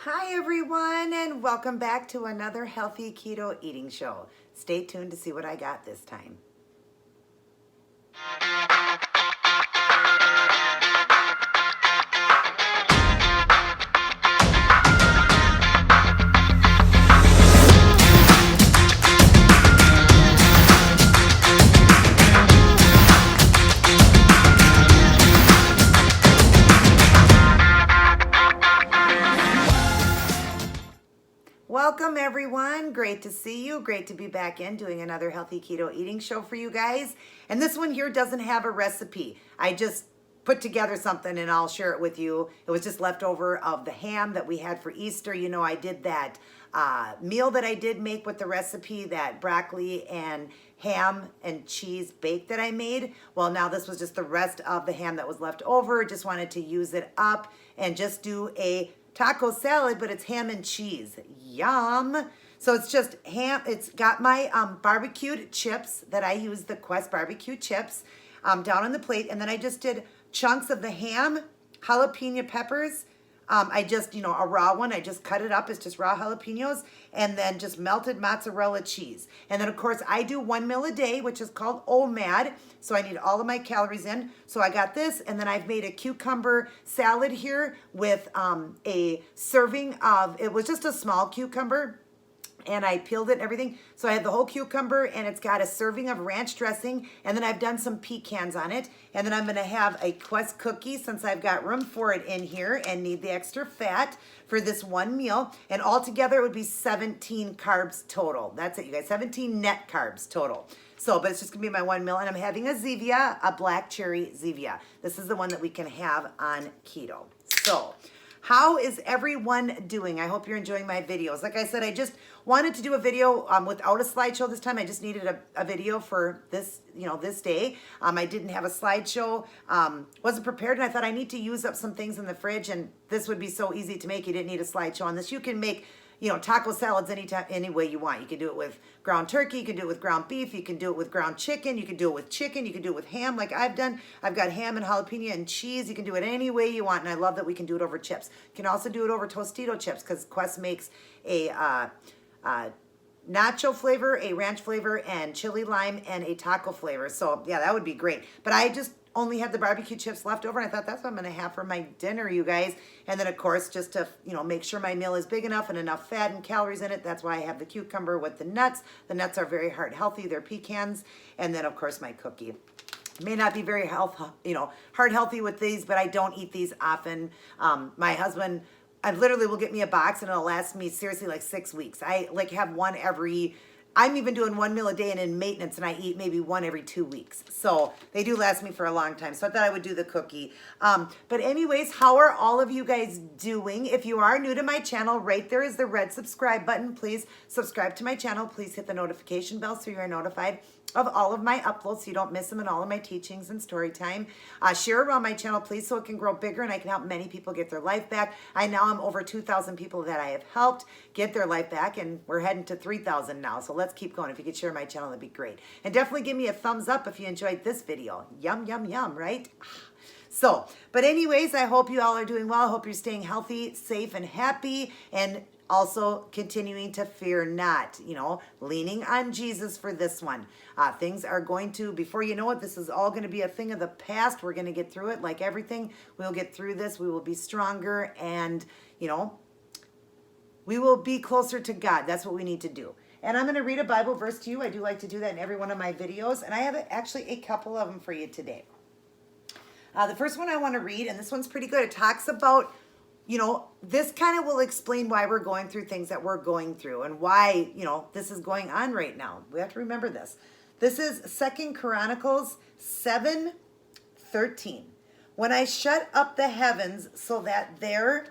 Hi everyone, and welcome back to another healthy keto eating show. Stay tuned to see what I got this time. Welcome everyone. Great to see you. Great to be back in doing another healthy keto eating show for you guys. And this one here doesn't have a recipe. I just put together something and I'll share it with you. It was just leftover of the ham that we had for Easter. You know, I did that meal that I did make with the recipe, that broccoli and ham and cheese bake that I made. Well, now this was just the rest of the ham that was left over. Just wanted to use it up and just do a taco salad, but it's ham and cheese. Yum. So it's just ham. It's got my barbecued chips that I use, the Quest barbecue chips, down on the plate. And then I just did chunks of the ham, jalapeno peppers. I just, a raw one, I just cut it up. It's just raw jalapenos, and then just melted mozzarella cheese. And then, of course, I do 1 meal a day, which is called OMAD. So I need all of my calories in. So I got this, and then I've made a cucumber salad here with a serving of, it was just a small cucumber, and I peeled it and everything. So I have the whole cucumber, and it's got a serving of ranch dressing, and then I've done some pecans on it. And then I'm gonna have a Quest cookie since I've got room for it in here and need the extra fat for this one meal. And altogether it would be 17 carbs total. That's it, you guys, 17 net carbs total. So, but it's just gonna be my 1 meal, and I'm having a Zevia, a black cherry Zevia. This is the one that we can have on keto. So, how is everyone doing? I hope you're enjoying my videos. Like I said, I just wanted to do a video without a slideshow this time. I just needed a video for this, this day. I didn't have a slideshow, wasn't prepared, and I thought I need to use up some things in the fridge, and this would be so easy to make. You didn't need a slideshow on this. You can make taco salads anytime, any way you want. You can do it with ground turkey, you can do it with ground beef, you can do it with ground chicken, you can do it with chicken, you can do it with ham like I've done. I've got ham and jalapeno and cheese. You can do it any way you want, and I love that we can do it over chips. You can also do it over Tostito chips because Quest makes a nacho flavor, a ranch flavor, and chili lime, and a taco flavor. So yeah, that would be great. But I just only had the barbecue chips left over, and I thought that's what I'm gonna have for my dinner, you guys. And then of course, just to make sure my meal is big enough and enough fat and calories in it, that's why I have the cucumber with the nuts. The nuts are very heart healthy, they're pecans. And then of course my cookie. May not be very heart healthy with these, but I don't eat these often. My husband, I literally will get me a box and it'll last me seriously like 6 weeks. I have one every, I'm even doing 1 meal a day and in maintenance, and I eat maybe one every 2 weeks. So they do last me for a long time. So I thought I would do the cookie. But anyways, how are all of you guys doing? If you are new to my channel, right there is the red subscribe button. Please subscribe to my channel. Please hit the notification bell so you are notified of all of my uploads so you don't miss them in all of my teachings and story time. Share around my channel, please, so it can grow bigger and I can help many people get their life back. I now am over 2,000 people that I have helped get their life back, and we're heading to 3,000 now. So let's keep going. If you could share my channel, that'd be great. And definitely give me a thumbs up if you enjoyed this video. Yum, yum, yum, right? So, but anyways, I hope you all are doing well. I hope you're staying healthy, safe, and happy, and also continuing to fear not, leaning on Jesus for this one. Things are going to, before you know it, this is all going to be a thing of the past. We're going to get through it like everything. We'll get through this. We will be stronger, and, we will be closer to God. That's what we need to do. And I'm going to read a Bible verse to you. I do like to do that in every one of my videos, and I have actually a couple of them for you today. The first one I want to read, and this one's pretty good. It talks about, this kind of will explain why we're going through things that we're going through and why, this is going on right now. We have to remember this. This is 2 Chronicles 7:13. When I shut up the heavens so that there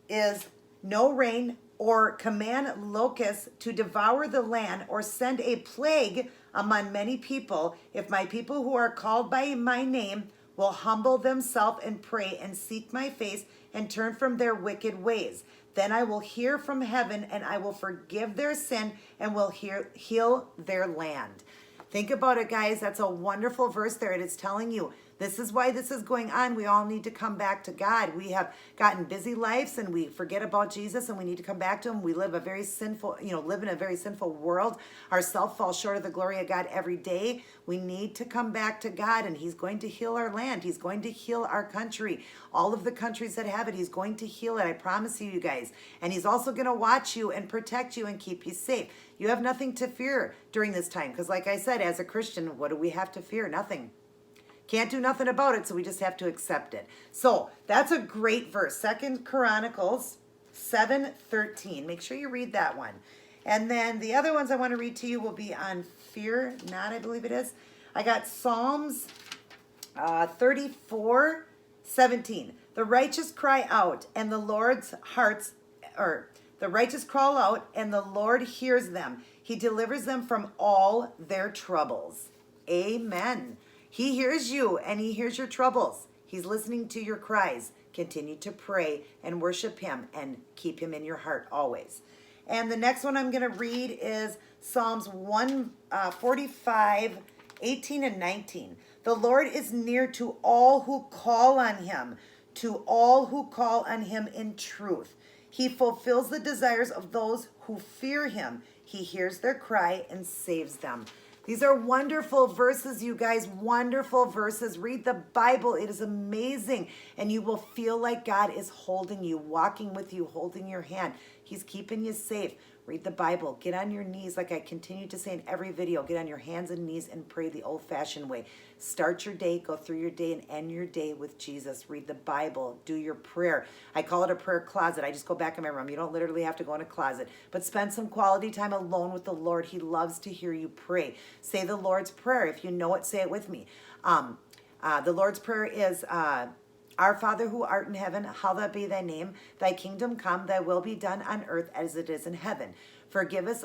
is no rain, or command locusts to devour the land, or send a plague among many people, if my people who are called by my name will humble themselves and pray and seek my face and turn from their wicked ways, then I will hear from heaven and I will forgive their sin and will heal their land. Think about it, guys. That's a wonderful verse there. It is telling you This is why this is going on. We all need to come back to God. We have gotten busy lives and we forget about Jesus, and we need to come back to him. We live a very sinful, live in a very sinful world. Ourself falls short of the glory of God every day. We need to come back to God, and he's going to heal our land. He's going to heal our country. All of the countries that have it, he's going to heal it. I promise you guys. And he's also going to watch you and protect you and keep you safe. You have nothing to fear during this time, because like I said, as a Christian, what do we have to fear? Nothing. Can't do nothing about it, so we just have to accept it. So that's a great verse. 2 Chronicles 7:13. Make sure you read that one. And then the other ones I want to read to you will be on fear not, I believe it is. I got Psalms 34:17. The righteous cry out, and the Lord's the righteous call out, and the Lord hears them. He delivers them from all their troubles. Amen. He hears you, and he hears your troubles. He's listening to your cries. Continue to pray and worship him and keep him in your heart always. And the next one I'm going to read is Psalms 145:18 and 19. The Lord is near to all who call on him, to all who call on him in truth. He fulfills the desires of those who fear him. He hears their cry and saves them. These are wonderful verses, you guys, wonderful verses. Read the Bible. It is amazing. And you will feel like God is holding you, walking with you, holding your hand. He's keeping you safe. Read the Bible. Get on your knees, like I continue to say in every video. Get on your hands and knees and pray the old-fashioned way. Start your day, go through your day, and end your day with Jesus. Read the Bible. Do your prayer. I call it a prayer closet. I just go back in my room. You don't literally have to go in a closet. But spend some quality time alone with the Lord. He loves to hear you pray. Say the Lord's Prayer. If you know it, say it with me. The Lord's Prayer is... Our Father who art in heaven, hallowed be thy name. Thy kingdom come, thy will be done on earth as it is in heaven. Forgive us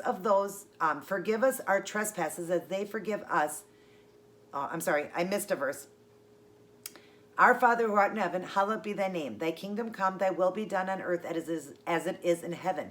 our trespasses as they forgive us. I'm sorry, I missed a verse. Our Father who art in heaven, hallowed be thy name. Thy kingdom come, thy will be done on earth as it is in heaven.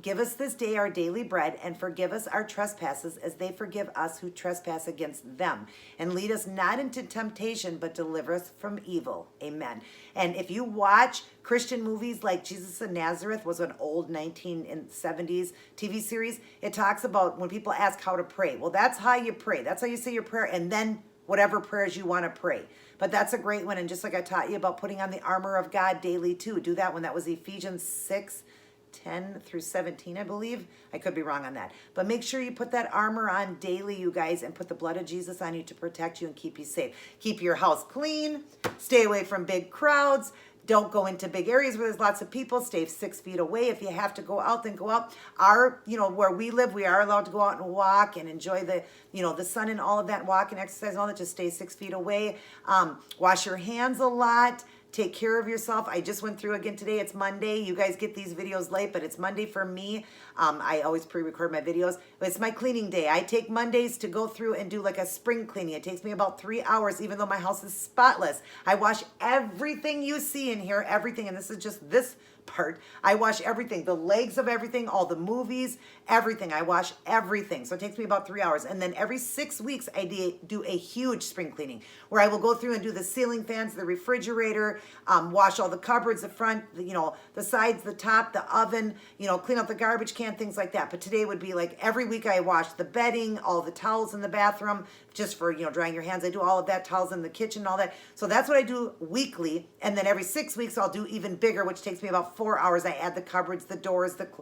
Give us this day our daily bread, and forgive us our trespasses as they forgive us who trespass against them. And lead us not into temptation, but deliver us from evil. Amen. And if you watch Christian movies like Jesus of Nazareth, was an old 1970s TV series, it talks about when people ask how to pray. Well, that's how you pray. That's how you say your prayer, and then whatever prayers you want to pray. But that's a great one. And just like I taught you about putting on the armor of God daily too, do that one. That was Ephesians 6:10 through 17, I believe. I could be wrong on that. But make sure you put that armor on daily, you guys, and put the blood of Jesus on you to protect you and keep you safe. Keep your house clean. Stay away from big crowds. Don't go into big areas where there's lots of people. Stay 6 feet away. If you have to go out, then go out. Where we live, we are allowed to go out and walk and enjoy the sun and all of that, walk and exercise and all that. Just stay 6 feet away. Wash your hands a lot. Take care of yourself. I just went through again today. It's Monday. You guys get these videos late, but it's Monday for me. I always pre-record my videos. It's my cleaning day. I take Mondays to go through and do like a spring cleaning. It takes me about 3 hours, even though my house is spotless. I wash everything you see in here, everything, and this is just this part. I wash everything, the legs of everything, all the movies, everything. I wash everything. So it takes me about 3 hours. And then every 6 weeks, I do a huge spring cleaning where I will go through and do the ceiling fans, the refrigerator, wash all the cupboards, the front, the sides, the top, the oven, clean out the garbage can, things like that. But today would be like every week I wash the bedding, all the towels in the bathroom, just for, drying your hands. I do all of that, towels in the kitchen, all that. So that's what I do weekly. And then every 6 weeks, I'll do even bigger, which takes me about 4 hours. I add the cupboards, the doors, like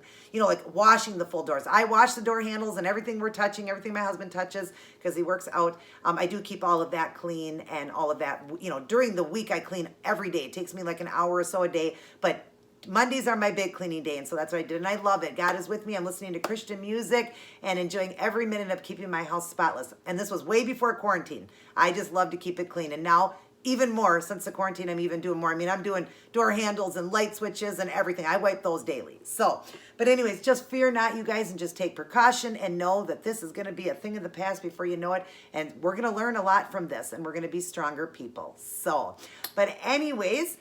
washing the full doors. I wash the door handles and everything we're touching, everything my husband touches because he works out. I do keep all of that clean and all of that. During the week, I clean every day. It takes me like an hour or so a day, but Mondays are my big cleaning day, and so that's what I did, and I love it. God is with me. I'm listening to Christian music and enjoying every minute of keeping my house spotless. And this was way before quarantine. I just love to keep it clean, and now even more since the quarantine, I'm even doing more. I'm doing door handles and light switches and everything. I wipe those daily. But anyways, just fear not, you guys, and just take precaution and know that this is going to be a thing of the past before you know it. And we're going to learn a lot from this, and we're going to be stronger people. But anyways,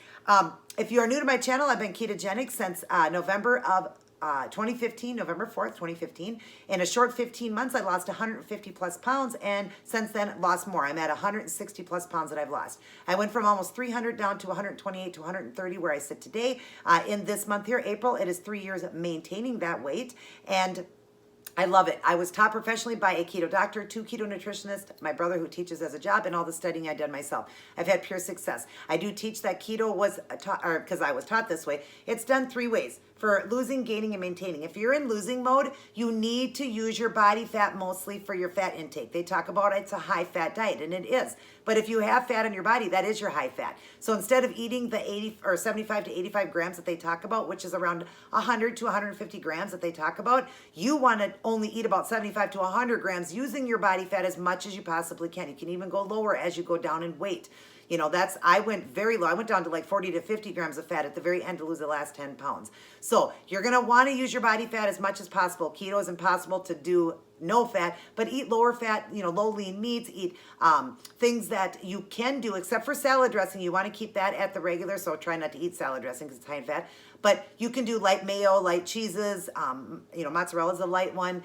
if you are new to my channel, I've been ketogenic since November of 2015, November 4th, 2015. In a short 15 months, I lost 150 plus pounds, and since then lost more. I'm at 160 plus pounds that I've lost. I went from almost 300 down to 128 to 130 where I sit today. In this month here, April, it is 3 years of maintaining that weight, and I love it. I was taught professionally by a keto doctor, 2 keto nutritionists, my brother who teaches as a job, and all the studying I've done myself. I've had pure success. I do teach that keto was taught, or because I was taught this way, it's done 3 ways: for losing, gaining, and maintaining. If you're in losing mode, you need to use your body fat mostly for your fat intake. They talk about it's a high fat diet, and it is. But if you have fat in your body, that is your high fat. So instead of eating the 80 or 75 to 85 grams that they talk about, which is around 100 to 150 grams that they talk about, you want to only eat about 75 to 100 grams, using your body fat as much as you possibly can. You can even go lower as you go down in weight. You know, I went very low. I went down to like 40 to 50 grams of fat at the very end to lose the last 10 pounds. So you're going to want to use your body fat as much as possible. Keto is impossible to do no fat, but eat lower fat, you know, low lean meats, eat things that you can do, except for salad dressing. You want to keep that at the regular, so try not to eat salad dressing because it's high in fat. But you can do light mayo, light cheeses, you know, mozzarella is a light one,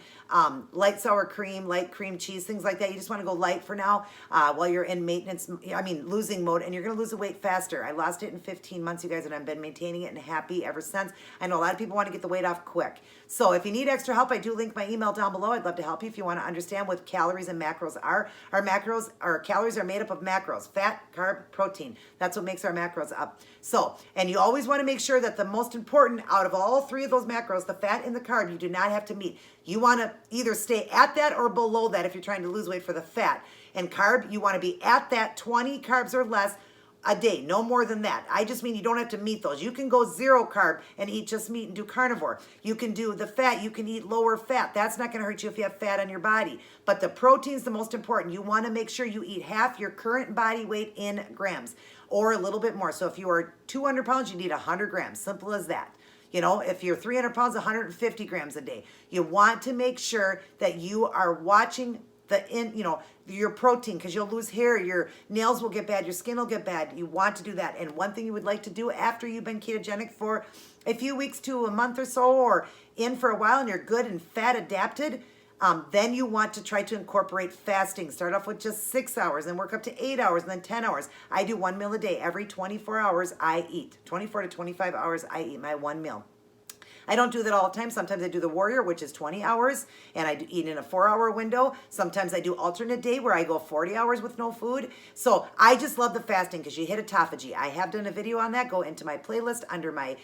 light sour cream, light cream cheese, things like that. You just want to go light for now while you're in maintenance, losing mode, and you're going to lose the weight faster. I lost it in 15 months, you guys, and I've been maintaining it and happy ever since. I know a lot of people want to get the weight off quick. So if you need extra help, I do link my email down below. I'd love to help you if you want to understand what calories and macros are. Our calories are made up of macros: fat, carb, protein. That's what makes our macros up. So, and you always want to make sure that the most important out of all 3 of those macros, the fat and the carb, you do not have to meet. You want to either stay at that or below that if you're trying to lose weight for the fat. And carb, you want to be at that 20 carbs or less a day, no more than that. I just mean you don't have to meet those. You can go 0 carb and eat just meat and do carnivore. You can do the fat, you can eat lower fat. That's not going to hurt you if you have fat on your body. But the protein's the most important. You want to make sure you eat half your current body weight in grams or a little bit more. So if you are 200 pounds, you need 100 grams. Simple as that. You know, if you're 300 pounds, 150 grams a day. You want to make sure that you are watching your protein, because you'll lose hair, your nails will get bad, your skin will get bad. You want to do that. And one thing you would like to do after you've been ketogenic for a few weeks to a month or so, or in for a while, and you're good and fat adapted, then you want to try to incorporate fasting. Start off with just 6 hours and work up to 8 hours and then 10 hours. I do 1 meal a day. Every 24 hours I eat. 24 to 25 hours I eat my 1 meal. I don't do that all the time. Sometimes I do the warrior, which is 20 hours, and I eat in a 4-hour window. Sometimes I do alternate day where I go 40 hours with no food. So I just love the fasting because you hit autophagy. I have done a video on that. Go into my playlist under my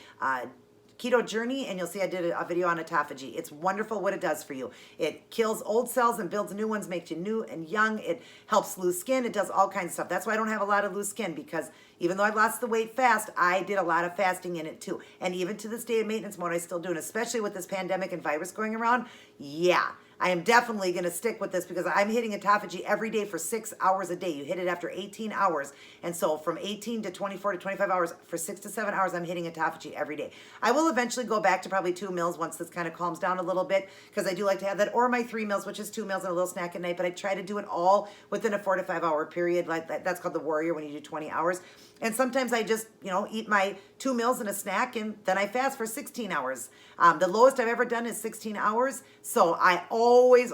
keto journey, and you'll see I did a video on autophagy. It's wonderful what it does for you. It kills old cells and builds new ones, makes you new and young. It helps lose skin. It does all kinds of stuff. That's why I don't have a lot of loose skin, because even though I lost the weight fast, I did a lot of fasting in it too. And even to this day in maintenance mode, I still do it, especially with this pandemic and virus going around. Yeah, I am definitely going to stick with this because I'm hitting autophagy every day for 6 hours a day. You hit it after 18 hours. And so from 18 to 24 to 25 hours, for 6 to 7 hours, I'm hitting autophagy every day. I will eventually go back to probably 2 meals once this kind of calms down a little bit, because I do like to have that, or my 3 meals, which is 2 meals and a little snack at night. But I try to do it all within a 4 to 5 hour period. Like that's called the warrior when you do 20 hours. And sometimes I just, eat my 2 meals and a snack, and then I fast for 16 hours. The lowest I've ever done is 16 hours. So I always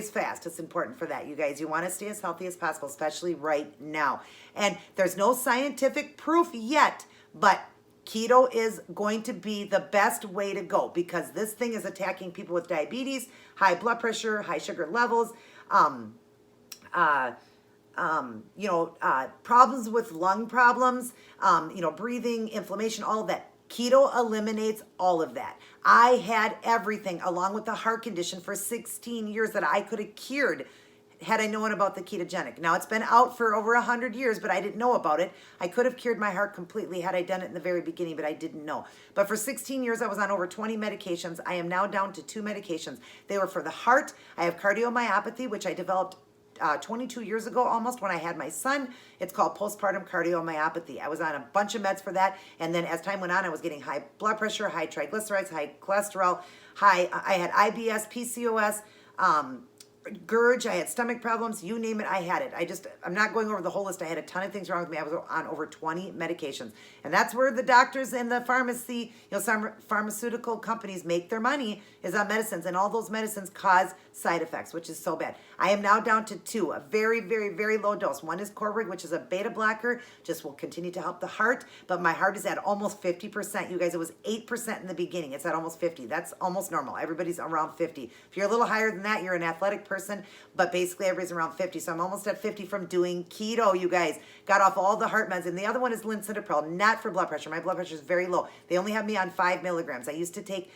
fast. It's important for that, you guys. You want to stay as healthy as possible, especially right now. And there's no scientific proof yet, but keto is going to be the best way to go, because this thing is attacking people with diabetes, high blood pressure, high sugar levels, problems with lung problems, breathing, inflammation, all of that. Keto eliminates all of that. I had everything along with the heart condition for 16 years that I could have cured had I known about the ketogenic. Now, it's been out for over 100 years, but I didn't know about it. I could have cured my heart completely had I done it in the very beginning, but I didn't know. But for 16 years, I was on over 20 medications. I am now down to 2 medications. They were for the heart. I have cardiomyopathy, which I developed 22 years ago almost when I had my son. It's called postpartum cardiomyopathy. I was on a bunch of meds for that, and then as time went on, I was getting high blood pressure, high triglycerides, high cholesterol, I had IBS, PCOS, GERD, I had stomach problems, you name it, I had it. I'm not going over the whole list. I had a ton of things wrong with me. I was on over 20 medications. And that's where the doctors and the pharmacy, some pharmaceutical companies make their money is on medicines. And all those medicines cause side effects, which is so bad. I am now down to 2, a very, very, very low dose. One is Corrig, which is a beta blocker, just will continue to help the heart. But my heart is at almost 50%. You guys, it was 8% in the beginning. It's at almost 50. That's almost normal. Everybody's around 50. If you're a little higher than that, you're an athletic person, but basically everybody's around 50. So I'm almost at 50 from doing keto, you guys. Got off all the heart meds. And the other one is linsidepril, not for blood pressure. My blood pressure is very low. They only have me on 5 milligrams. I used to take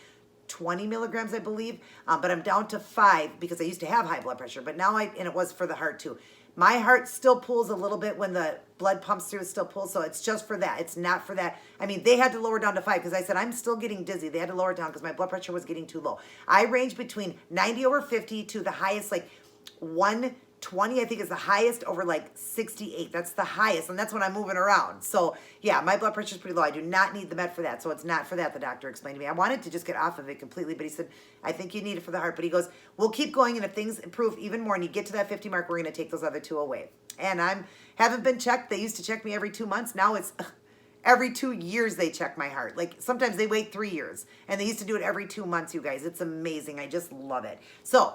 20 milligrams, I believe, but I'm down to 5 because I used to have high blood pressure, but now and it was for the heart too. My heart still pulls a little bit when the blood pumps through, it still pulls, so it's just for that. It's not for that. I mean, they had to lower down to 5 because I said, I'm still getting dizzy. They had to lower it down because my blood pressure was getting too low. I range between 90 over 50 to the highest, like 120, I think is the highest, over like 68. That's the highest, and that's when I'm moving around. So yeah, my blood pressure is pretty low. I do not need the med for that, so it's not for that, the doctor explained to me. I wanted to just get off of it completely, but he said, I think you need it for the heart. But he goes, we'll keep going, and if things improve even more and you get to that 50 mark, we're going to take those other 2 away. And haven't been checked. They used to check me every 2 months. Now it's every 2 years they check my heart. Like sometimes they wait 3 years, and they used to do it every 2 months, you guys. It's amazing. I just love it. So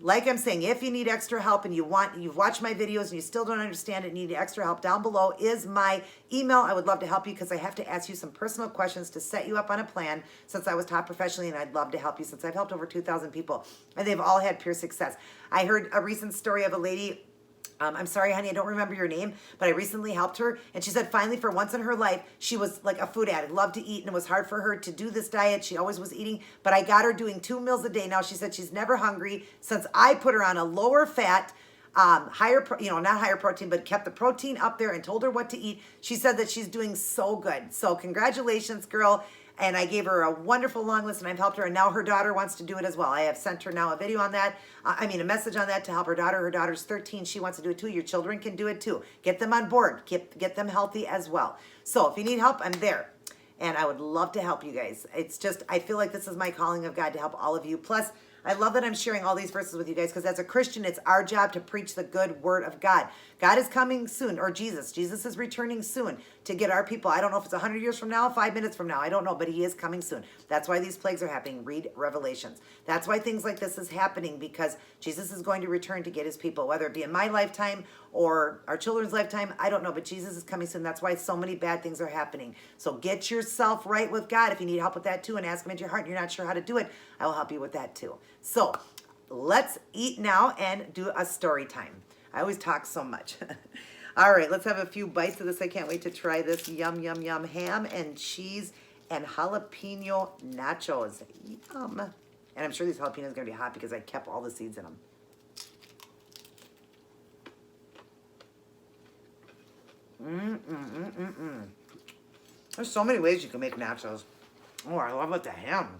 like I'm saying, if you need extra help and you've watched my videos and you still don't understand it, need extra help, down below is my email. I would love to help you because I have to ask you some personal questions to set you up on a plan since I was taught professionally, and I'd love to help you since I've helped over 2,000 people, and they've all had pure success. I heard a recent story of a lady. I'm sorry, honey, I don't remember your name, but I recently helped her, and she said finally for once in her life, she was like a food addict, loved to eat, and it was hard for her to do this diet. She always was eating, but I got her doing 2 meals a day. Now she said she's never hungry since I put her on a lower fat, not higher protein, but kept the protein up there and told her what to eat. She said that she's doing so good. So congratulations, girl. And I gave her a wonderful long list, and I've helped her, and now her daughter wants to do it as well. I have sent her now a video on that, a message on that to help her daughter. Her daughter's 13. She wants to do it too. Your children can do it too. Get them on board. Get them healthy as well. So if you need help, I'm there. And I would love to help you guys. It's just, I feel like this is my calling of God to help all of you. Plus, I love that I'm sharing all these verses with you guys because as a Christian, it's our job to preach the good word of God. God is coming soon, or Jesus is returning soon to get our people. I don't know if it's 100 years from now, 5 minutes from now. I don't know, but he is coming soon. That's why these plagues are happening. Read Revelations. That's why things like this is happening, because Jesus is going to return to get his people, whether it be in my lifetime or our children's lifetime. I don't know, but Jesus is coming soon. That's why so many bad things are happening. So get yourself right with God. If you need help with that too, and ask him into your heart and you're not sure how to do it, I will help you with that too. So let's eat now and do a story time. I always talk so much. All right, let's have a few bites of this. I can't wait to try this. Yum, yum, yum. Ham and cheese and jalapeno nachos. Yum. And I'm sure these jalapenos are going to be hot because I kept all the seeds in them. There's so many ways you can make nachos. Oh, I love it, the ham.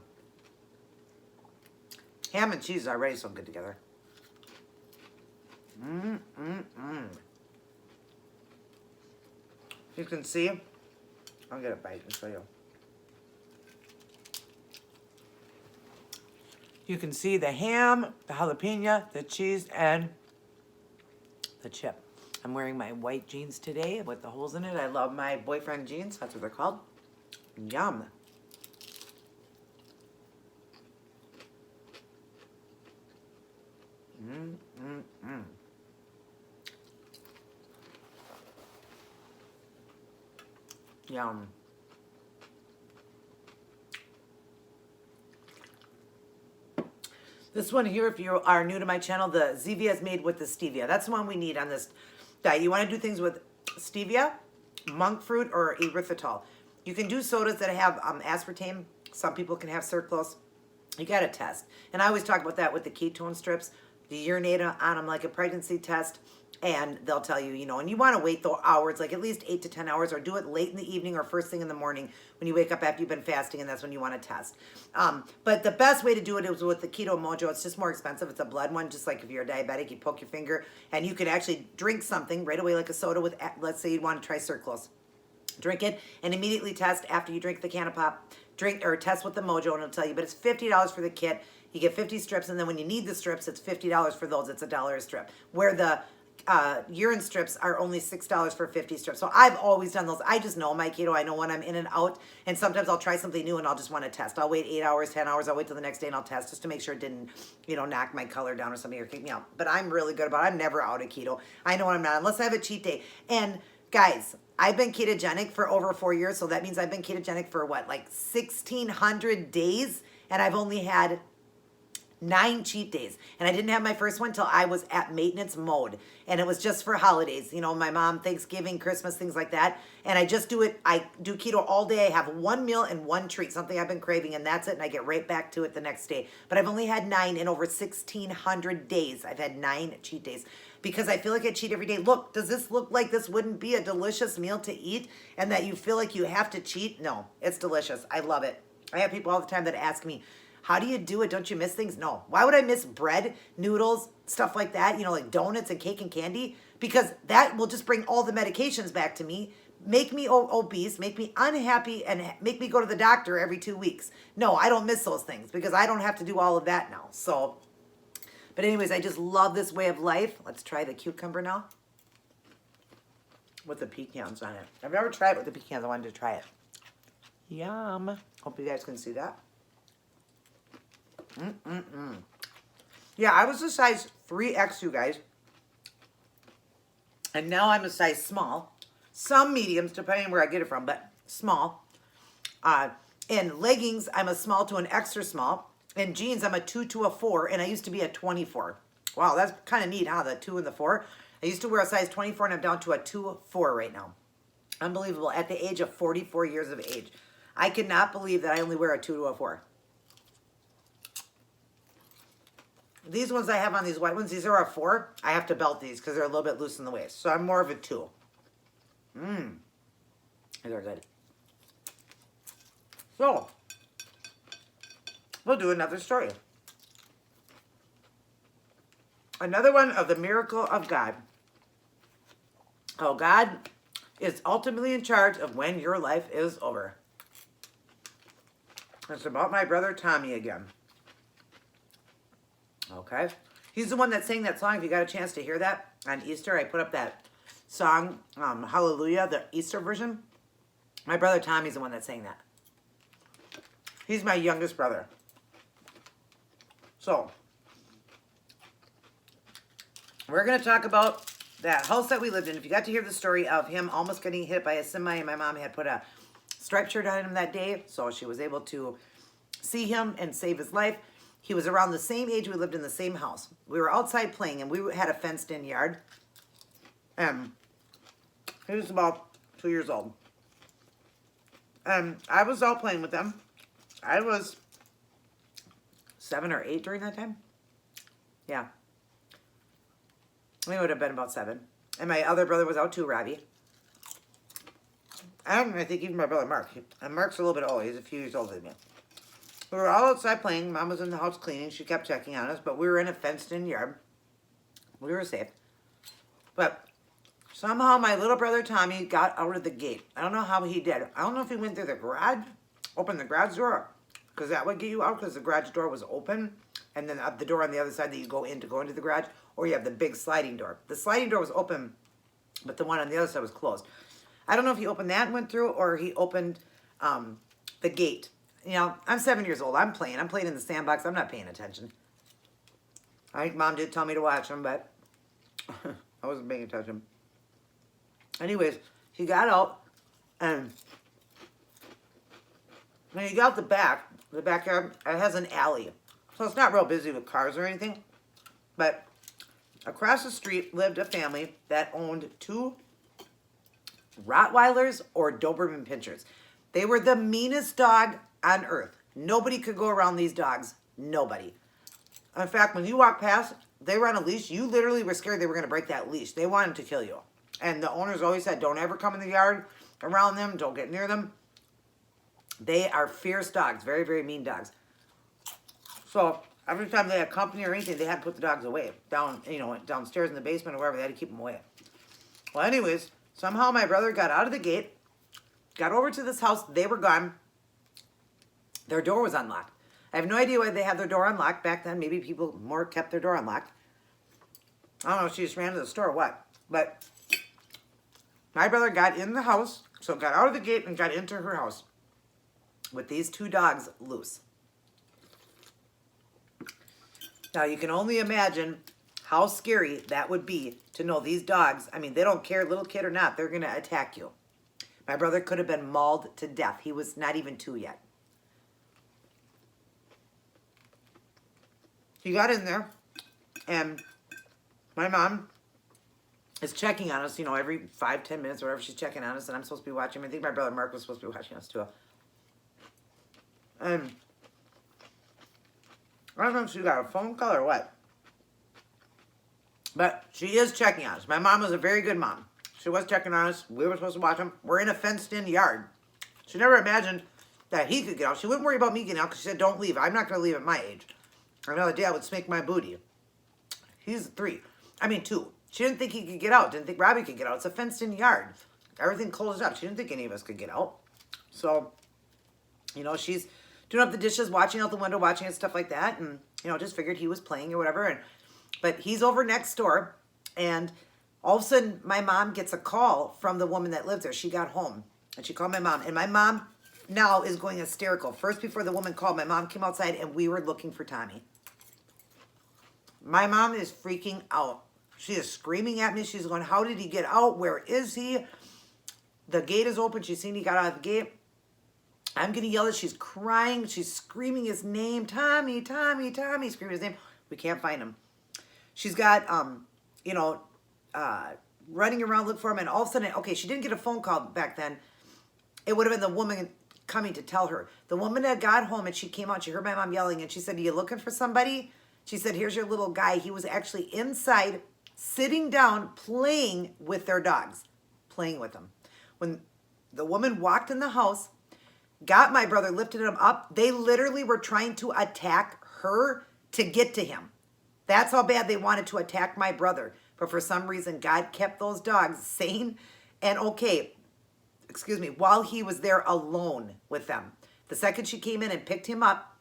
Ham and cheese are already so good together. You can see, I'll get a bite and show you. You can see the ham, the jalapeno, the cheese, and the chip. I'm wearing my white jeans today with the holes in it. I love my boyfriend jeans. That's what they're called. Yum. Yum. This one here, if you are new to my channel, the Zevia is made with the stevia. That's the one we need on this diet. You want to do things with stevia, monk fruit, or erythritol. You can do sodas that have aspartame. Some people can have sucralose. You got to test. And I always talk about that with the ketone strips. You urinate on them like a pregnancy test, and they'll tell you, and you want to wait the hours, like at least 8 to 10 hours, or do it late in the evening or first thing in the morning when you wake up after you've been fasting, and that's when you want to test. But the best way to do it is with the Keto Mojo. It's just more expensive. It's a blood one, just like if you're a diabetic, you poke your finger, and you can actually drink something right away, like a soda with, let's say you want to try sucralose. Drink it and immediately test after you drink the can of pop. Drink or test with the Mojo, and it'll tell you. But it's $50 for the kit. You get 50 strips, and then when you need the strips, it's $50 for those. It's $1 a strip. Where the urine strips are only $6 for 50 strips. So I've always done those. I just know my keto. I know when I'm in and out, and sometimes I'll try something new and I'll just want to test. I'll wait 8 hours, 10 hours. I'll wait till the next day and I'll test just to make sure it didn't, knock my color down or something or kick me out. But I'm really good about it. I'm never out of keto. I know I'm not, unless I have a cheat day. And guys, I've been ketogenic for over 4 years, so that means I've been ketogenic for what, like 1,600 days, and I've only had 9 cheat days. And I didn't have my first one till I was at maintenance mode. And it was just for holidays. My mom, Thanksgiving, Christmas, things like that. And I just do it. I do keto all day. I have one meal and one treat, something I've been craving, and that's it. And I get right back to it the next day. But I've only had 9 in over 1,600 days. I've had 9 cheat days because I feel like I cheat every day. Look, does this look like this wouldn't be a delicious meal to eat and that you feel like you have to cheat? No, it's delicious. I love it. I have people all the time that ask me, how do you do it? Don't you miss things? No. Why would I miss bread, noodles, stuff like that? Like donuts and cake and candy? Because that will just bring all the medications back to me, make me obese, make me unhappy, and make me go to the doctor every 2 weeks. No, I don't miss those things because I don't have to do all of that now. So, but anyways, I just love this way of life. Let's try the cucumber now with the pecans on it. I've never tried it with the pecans. I wanted to try it. Yum. Hope you guys can see that. Yeah, I was a size 3X, you guys. And now I'm a size small. Some mediums, depending on where I get it from, but small. In leggings, I'm a small to an extra small. In jeans, I'm a 2 to a 4, and I used to be a 24. Wow, that's kind of neat, huh? The 2 and the 4. I used to wear a size 24, and I'm down to a 2-4 right now. Unbelievable. At the age of 44 years of age. I cannot believe that I only wear a 2 to a 4. These ones I have on these white ones, these are a 4. I have to belt these because they're a little bit loose in the waist. So I'm more of a 2. These are good. So, we'll do another story. Another one of the miracle of God. How God is ultimately in charge of when your life is over. It's about my brother Tommy again. Okay. He's the one that sang that song. If you got a chance to hear that on Easter, I put up that song, Hallelujah, the Easter version. My brother Tommy's the one that sang that. He's my youngest brother. So, we're going to talk about that house that we lived in. If you got to hear the story of him almost getting hit by a semi, and my mom had put a striped shirt on him that day, so she was able to see him and save his life. He was around the same age. We lived in the same house. We were outside playing, and we had a fenced-in yard. He was about 2 years old. I was out playing with them. I was 7 or 8 during that time. Yeah. We would have been about 7. And my other brother was out too, Robbie. I think even my brother Mark. And Mark's a little bit older. He's a few years older than me. We were all outside playing. Mom was in the house cleaning. She kept checking on us, but we were in a fenced-in yard. We were safe. But somehow my little brother Tommy got out of the gate. I don't know how he did. I don't know if he went through the garage, opened the garage door, because that would get you out because the garage door was open, and then the door on the other side that you go into the garage, or you have the big sliding door. The sliding door was open, but the one on the other side was closed. I don't know if he opened that and went through, or he opened the gate. I'm 7 years old. I'm playing in the sandbox. I'm not paying attention. I think Mom did tell me to watch him, but I wasn't paying attention. Anyways, he got out, and when he got the backyard, it has an alley. So it's not real busy with cars or anything. But across the street lived a family that owned 2 Rottweilers or Doberman Pinschers. They were the meanest dog on earth. Nobody could go around these dogs. Nobody. In fact, when you walk past, they were on a leash. You literally were scared they were going to break that leash. They wanted to kill you. And the owners always said, don't ever come in the yard around them. Don't get near them. They are fierce dogs. Very, very mean dogs. So every time they had company or anything, they had to put the dogs away. Downstairs in the basement or wherever. They had to keep them away. Well, anyways, somehow my brother got out of the gate, got over to this house. They were gone. Their door was unlocked. I have no idea why they had their door unlocked back then. Maybe people more kept their door unlocked. I don't know if she just ran to the store or what. But my brother got in the house, so got out of the gate and got into her house with these two dogs loose. Now, you can only imagine how scary that would be to know these dogs, I mean, they don't care, little kid or not, they're going to attack you. My brother could have been mauled to death. He was not even 2 yet. He got in there, and my mom is checking on us, you know, every 5-10 minutes or whatever, she's checking on us, and I'm supposed to be watching. I think my brother Mark was supposed to be watching us too. And I don't know if she got a phone call or what, but she is checking on us. My mom was a very good mom. She was checking on us. We were supposed to watch him. We're in a fenced-in yard. She never imagined that he could get out. She wouldn't worry about me getting out because she said, don't leave. I'm not going to leave at my age. Another day I would smake my booty. He's 3. I mean 2. She didn't think he could get out. Didn't think Robbie could get out. It's a fenced-in yard. Everything closed up. She didn't think any of us could get out. So, you know, she's doing up the dishes, watching out the window, watching it, stuff like that. And, you know, just figured he was playing or whatever. But he's over next door. And all of a sudden, my mom gets a call from the woman that lives there. She got home. And she called my mom. And my mom now is going hysterical. First, before the woman called, my mom came outside and we were looking for Tommy. My mom is freaking out. She is screaming at me. She's going, how did he get out? Where is he? The gate is open. She's seen he got out of the gate. I'm getting yelled at. She's crying. She's screaming his name. Tommy, Tommy, Tommy. Screaming his name. We can't find him. She's got, you know, running around looking for him. And all of a sudden, okay, she didn't get a phone call back then. It would have been the woman coming to tell her. The woman that got home and she came out. She heard my mom yelling. And she said, are you looking for somebody? She said, here's your little guy. He was actually inside, sitting down, playing with their dogs. Playing with them. When the woman walked in the house, got my brother, lifted him up, they literally were trying to attack her to get to him. That's how bad they wanted to attack my brother. But for some reason, God kept those dogs sane and okay, excuse me, while he was there alone with them. The second she came in and picked him up,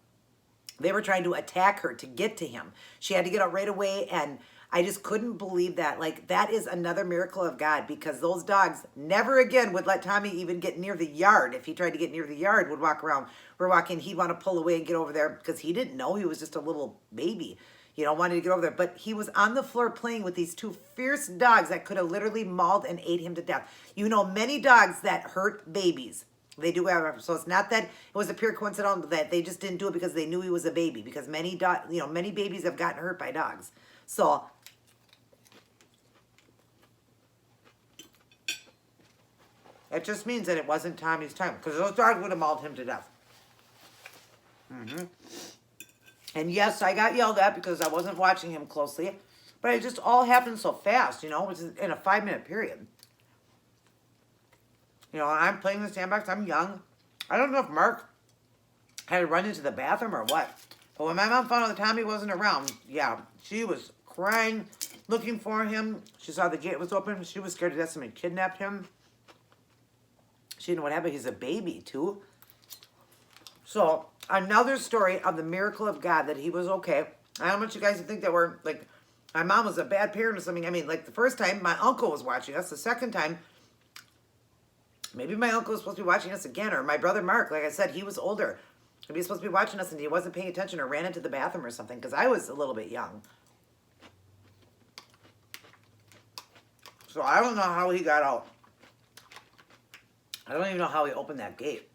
they were trying to attack her to get to him. She had to get out right away, and I just couldn't believe that. Like, that is another miracle of God, because those dogs never again would let Tommy even get near the yard. If he tried to get near the yard, would walk around. We're walking, he'd want to pull away and get over there because he didn't know. He was just a little baby, you know, wanted to get over there. But he was on the floor playing with these 2 fierce dogs that could have literally mauled and ate him to death. You know, many dogs that hurt babies. They do have, so it's not that it was a pure coincidence that they just didn't do it because they knew he was a baby. Because many many babies have gotten hurt by dogs. So it just means that it wasn't Tommy's time, because those dogs would have mauled him to death. And yes, I got yelled at because I wasn't watching him closely, but it just all happened so fast, you know, it was in a 5-minute period. You know, I'm playing the sandbox. I'm young. I don't know if Mark had to run into the bathroom or what. But when my mom found out that Tommy wasn't around, yeah, she was crying, looking for him. She saw the gate was open. She was scared to death somebody kidnapped him. She didn't know what happened. He's a baby, too. So, another story of the miracle of God that he was okay. I don't want you guys to think that we're, like, my mom was a bad parent or something. I mean, like, the first time, my uncle was watching us. The second time, maybe my uncle was supposed to be watching us again, or my brother Mark. Like I said, he was older. Maybe he was supposed to be watching us and he wasn't paying attention or ran into the bathroom or something, because I was a little bit young. So I don't know how he got out. I don't even know how he opened that gate.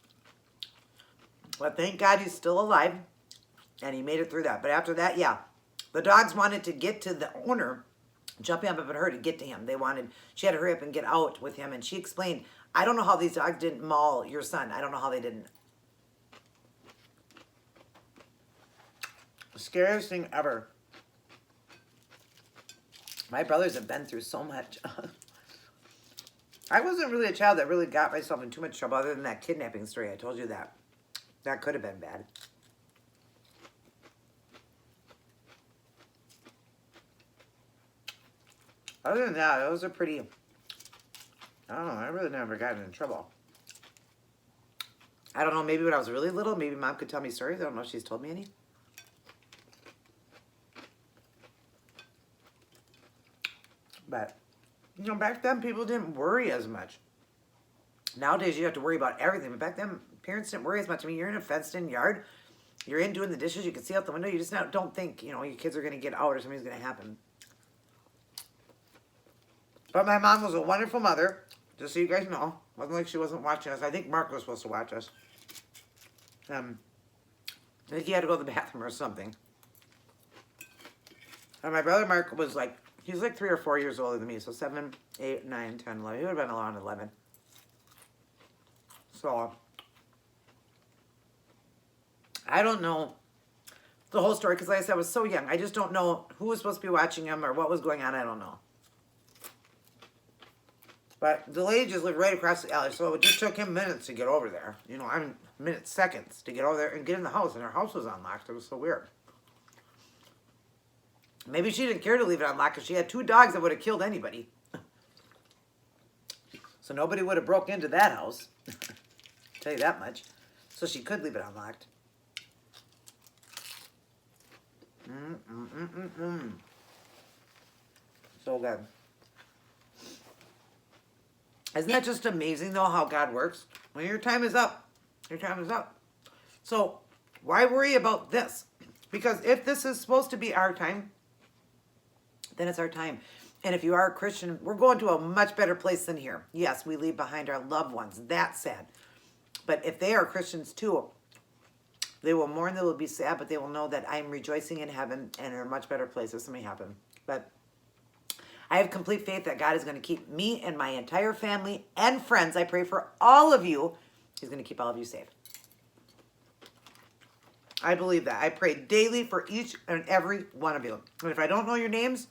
But thank God he's still alive, and he made it through that. But after that, yeah, the dogs wanted to get to the owner, jumping up at her to get to him. She had to hurry up and get out with him, and she explained, I don't know how these dogs didn't maul your son. I don't know how they didn't. The scariest thing ever. My brothers have been through so much. I wasn't really a child that really got myself in too much trouble other than that kidnapping story. I told you that. That could have been bad. Other than that, it was a pretty... I don't know. I really never got in trouble. I don't know, maybe when I was really little, maybe Mom could tell me stories. I don't know if she's told me any. But, you know, back then people didn't worry as much. Nowadays you have to worry about everything. But back then, parents didn't worry as much. I mean, you're in a fenced-in yard. You're in doing the dishes. You can see out the window. You just don't think, you know, your kids are going to get out or something's going to happen. But my mom was a wonderful mother. Just so you guys know. Wasn't like she wasn't watching us. I think Mark was supposed to watch us. I think he had to go to the bathroom or something. And my brother Mark was like, he's like 3 or 4 years older than me. So 7, 8, 9, 10, 11. He would have been around 11. So, I don't know the whole story because like I said, I was so young. I just don't know who was supposed to be watching him or what was going on. I don't know. But the lady just lived right across the alley, so it just took him minutes to get over there. You know, I mean, minutes, seconds to get over there and get in the house, and her house was unlocked. It was so weird. Maybe she didn't care to leave it unlocked because she had 2 dogs that would have killed anybody. So nobody would have broke into that house. I'll tell you that much. So she could leave it unlocked. So good. Isn't that just amazing, though, how God works? When your time is up, your time is up. So why worry about this? Because if this is supposed to be our time, then it's our time. And if you are a Christian, we're going to a much better place than here. Yes, we leave behind our loved ones. That's sad. But if they are Christians too, they will mourn, they will be sad, but they will know that I'm rejoicing in heaven and in a much better place if something happened. But I have complete faith that God is going to keep me and my entire family and friends. I pray for all of you. He's going to keep all of you safe. I believe that. I pray daily for each and every one of you. And if I don't know your names,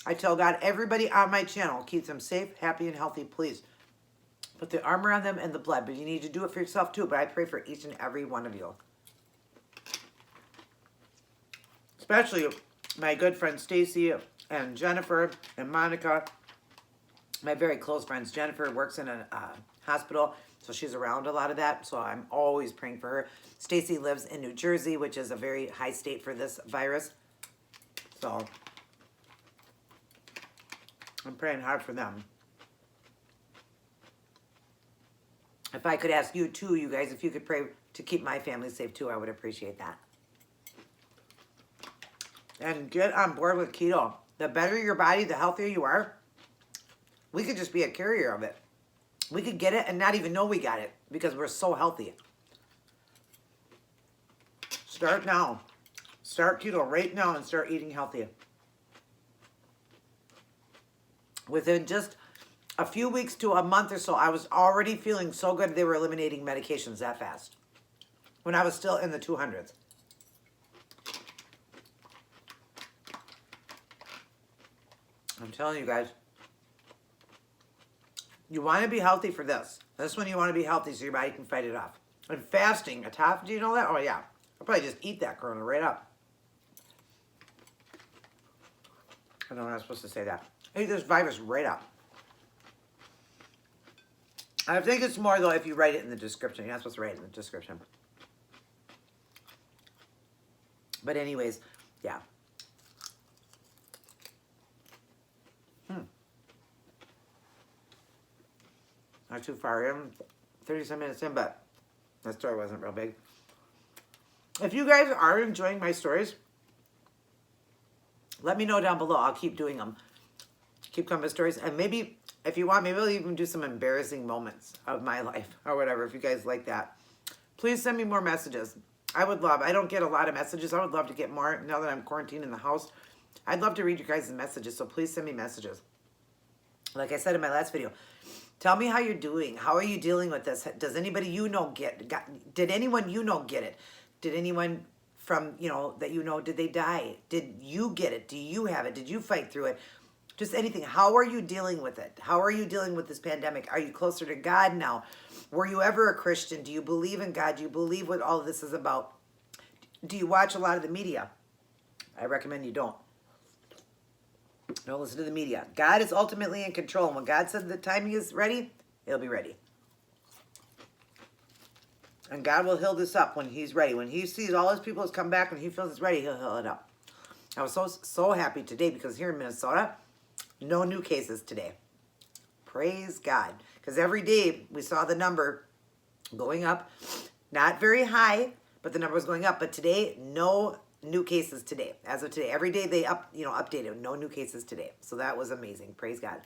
I tell God, everybody on my channel, keep them safe, happy, and healthy, please. Put the armor on them and the blood, but you need to do it for yourself too. But I pray for each and every one of you. Especially my good friends Stacy and Jennifer and Monica. My very close friends. Jennifer works in a hospital, so she's around a lot of that. So I'm always praying for her. Stacy lives in New Jersey, which is a very high state for this virus. So I'm praying hard for them. If I could ask you too, you guys, if you could pray to keep my family safe too, I would appreciate that. And get on board with keto. The better your body, the healthier you are. We could just be a carrier of it. We could get it and not even know we got it because we're so healthy. Start now. Start keto right now and start eating healthy. Within just a few weeks to a month or so, I was already feeling so good they were eliminating medications that fast. When I was still in the 200s. I'm telling you guys. You want to be healthy for this. This one you want to be healthy so your body can fight it off. And fasting, autophagy, you know that? Oh yeah. I'll probably just eat that corona right up. I know I'm not supposed to say that. Eat this virus right up. I think it's more though if you write it in the description. You're not supposed to write it in the description. But anyways, yeah. Not too far in, 37 minutes in, but that story wasn't real big. If you guys are enjoying my stories, let me know down below. I'll keep doing them. Keep coming with stories. And maybe, if you want, maybe I'll even do some embarrassing moments of my life or whatever, if you guys like that. Please send me more messages. I would love, I don't get a lot of messages. I would love to get more now that I'm quarantined in the house. I'd love to read your guys' messages, so please send me messages. Like I said in my last video, tell me how you're doing. How are you dealing with this? Does anybody you know did anyone you know get it? Did anyone from, you know, that you know, did they die? Did you get it? Do you have it? Did you fight through it? Just anything. How are you dealing with it? How are you dealing with this pandemic? Are you closer to God now? Were you ever a Christian? Do you believe in God? Do you believe what all of this is about? Do you watch a lot of the media? I recommend you don't. Don't listen to the media. God is ultimately in control. And when God said the timing is ready, it'll be ready. And God will heal this up when he's ready. When he sees all his people has come back and he feels it's ready, he'll heal it up. I was so happy today because here in Minnesota, no new cases today. Praise God. Because every day we saw the number going up. Not very high, but the number was going up. But today, no new cases today. As of today, every day they updated. No new cases today. So that was amazing. Praise God.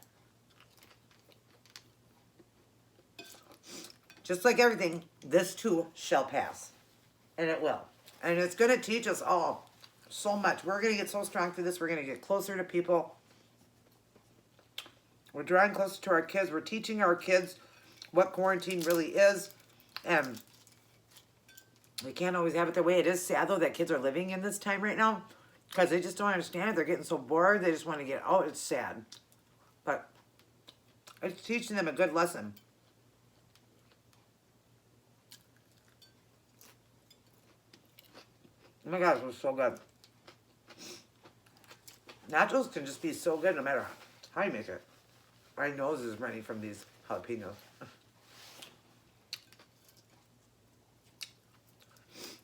Just like everything, this too shall pass. And it will. And it's going to teach us all so much. We're going to get so strong through this. We're going to get closer to people. We're drawing closer to our kids. We're teaching our kids what quarantine really is. And we can't always have it the way it is. Sad, though, that kids are living in this time right now. Because they just don't understand it. They're getting so bored. They just want to get out. It's sad. But it's teaching them a good lesson. Oh my gosh, it was so good. Nachos can just be so good no matter how you make it. My nose is running from these jalapenos.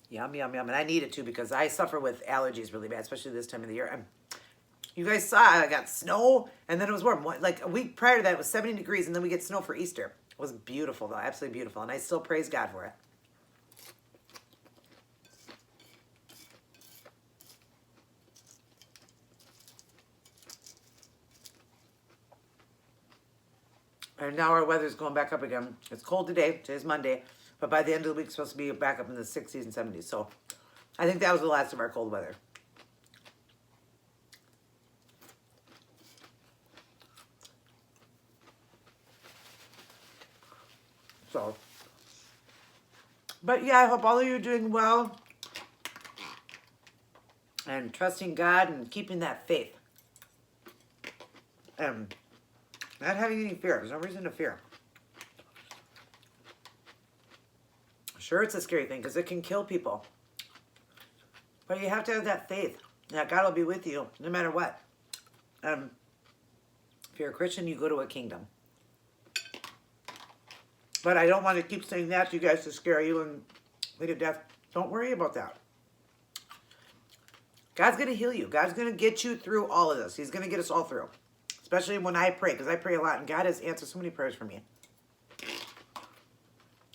Yum, yum, yum. And I need it too because I suffer with allergies really bad, especially this time of the year. You guys saw I got snow and then it was warm. Like a week prior to that, it was 70 degrees and then we get snow for Easter. It was beautiful though, absolutely beautiful. And I still praise God for it. And now our weather's going back up again. It's cold today. Today's Monday. But by the end of the week, it's supposed to be back up in the 60s and 70s. So I think that was the last of our cold weather. So, but yeah, I hope all of you are doing well. And trusting God and keeping that faith. And not having any fear. There's no reason to fear. Sure, it's a scary thing because it can kill people. But you have to have that faith that God will be with you no matter what. If you're a Christian, you go to a kingdom. But I don't want to keep saying that to you guys to scare you and lead to death. Don't worry about that. God's going to heal you. God's going to get you through all of this. He's going to get us all through. Especially when I pray, because I pray a lot, and God has answered so many prayers for me.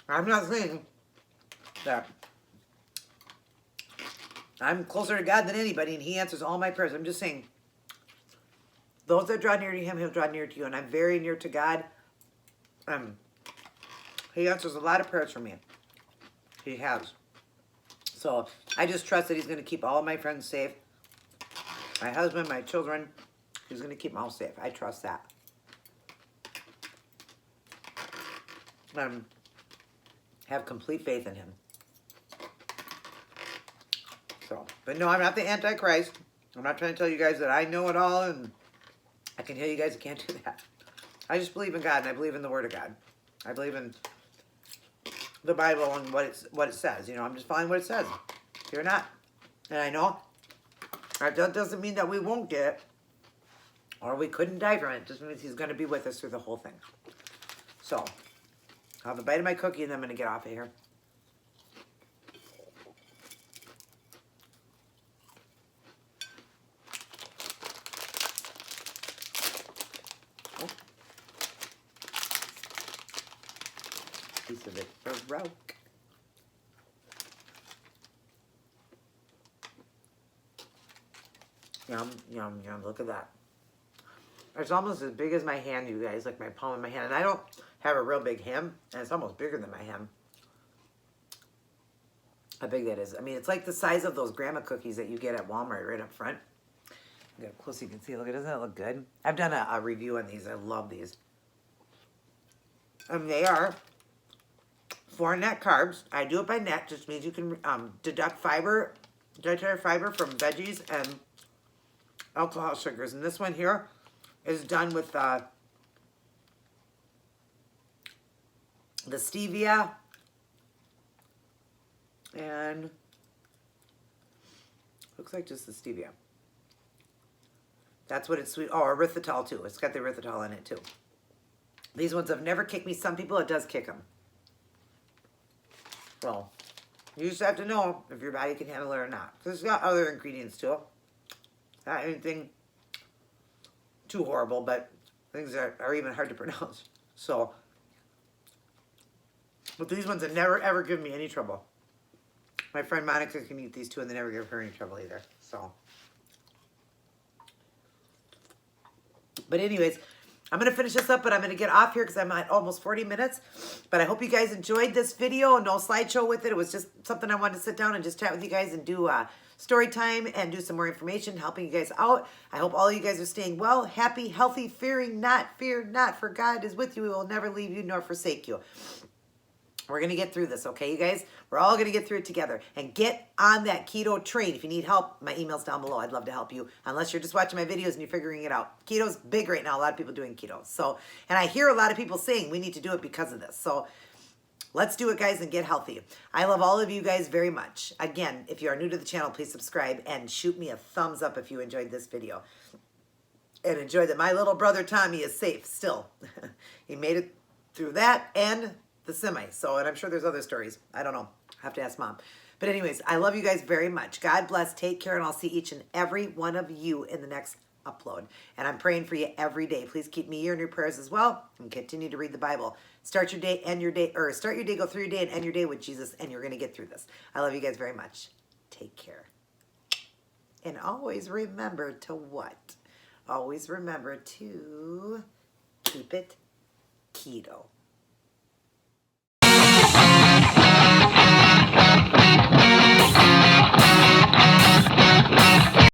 I'm not saying that I'm closer to God than anybody, and he answers all my prayers. I'm just saying, those that draw near to him, he'll draw near to you, and I'm very near to God. He answers a lot of prayers for me. He has. So I just trust that he's going to keep all of my friends safe. My husband, my children. He's going to keep them all safe. I trust that. Have complete faith in him. So, but no, I'm not the Antichrist. I'm not trying to tell you guys that I know it all and I can tell you guys I can't do that. I just believe in God and I believe in the Word of God. I believe in the Bible and what it says. You know, I'm just following what it says. Fear not. And I know that doesn't mean that we won't get it. Or we couldn't die from it. It just means he's going to be with us through the whole thing. So, I'll have a bite of my cookie and then I'm going to get off of here. Oh. Piece of it broke. Yum, yum, yum. Look at that. It's almost as big as my hand, you guys, like my palm of my hand. And I don't have a real big hand, and it's almost bigger than my hand. How big that is. I mean, it's like the size of those grandma cookies that you get at Walmart right up front. Get up close so you can see. Look, doesn't that look good? I've done a review on these. I love these. And they are 4 net carbs. I do it by net, just means you can deduct fiber, dietary fiber from veggies and alcohol sugars. And this one here is done with the stevia and looks like just the stevia. That's what it's sweet. Oh, erythritol too. It's got the erythritol in it too. These ones have never kicked me. Some people it does kick them. So you just have to know if your body can handle it or not. Because it's got other ingredients too. Not anything too horrible, but things that are even hard to pronounce. So, but these ones have never ever given me any trouble. My friend Monica can eat these two and they never give her any trouble either. So, but anyways, I'm going to finish this up, but I'm going to get off here because I'm at almost 40 minutes. But I hope you guys enjoyed this video. No slideshow with it. It was just something I wanted to sit down and just chat with you guys and do story time and do some more information, helping you guys out. I hope all you guys are staying well, happy, healthy, fear not, for God is with you. He will never leave you nor forsake you. We're going to get through this, okay, you guys? We're all going to get through it together. And get on that keto train. If you need help, my email's down below. I'd love to help you, unless you're just watching my videos and you're figuring it out. Keto's big right now. A lot of people doing keto. So, and I hear a lot of people saying we need to do it because of this. So let's do it, guys, and get healthy. I love all of you guys very much. Again, if you are new to the channel, please subscribe and shoot me a thumbs up if you enjoyed this video. And enjoy that my little brother Tommy is safe still. He made it through that and the semi. So, and I'm sure there's other stories. I don't know. I have to ask Mom. But anyways, I love you guys very much. God bless. Take care. And I'll see each and every one of you in the next upload. And I'm praying for you every day. Please keep me in your prayers as well. And continue to read the Bible. Start your day, end your day, or start your day, go through your day, and end your day with Jesus. And you're going to get through this. I love you guys very much. Take care. And always remember to what? Always remember to keep it keto.